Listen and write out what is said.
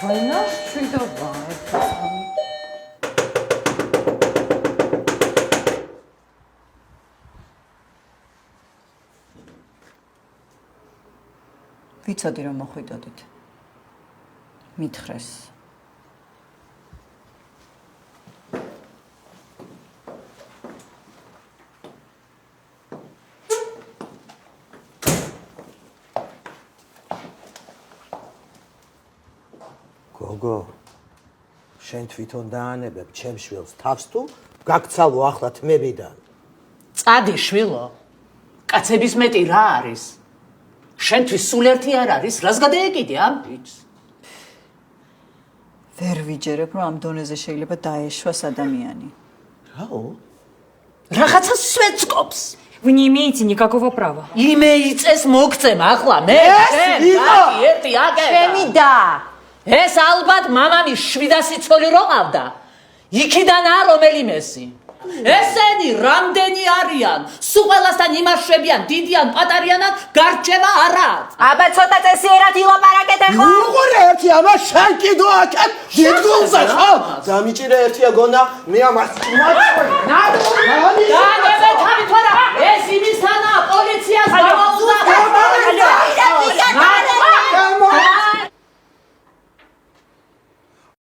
ვაინა შვიდობა ვიცოდი რომ მოხვიდოდით. მითხრეს. გოგო, შენ თვითონ დაანებებ ჩემს შვილს თავს თუ გაგცალო ახლა თმებიდან? წადი შვილო. კაცების მეტი რა არის? შენთვის სულ ერთი არ არის, რას გადაეკიდე ამ ბიჭს? ვერ ვიჯერებ რომ ამ დონეზე შეიძლება დაეშვას ადამიანი. რაო? რაღაცა სვეცკობს. Вы не имеете никакого права. იმეიწეს მოგწემ ახლა მე. ერთი აგე. ჩემი და ეს ალბათ მამამის 700 ცოლი რო ყავდა. იქიდანაა რომელიმესი. ესენი რამდენი არიან? სულ ყველასთან იმაშვებიან, დიდიან, პატარიანად, გარჩევა არა. აბა ცოტა წესიერად ილაპარაკეთ ახლა. უყურე ერთი ამას შენ კიდო აკეთ დიდგულზე ხო? დამიჭირე ერთია გონა, მე ამას დანე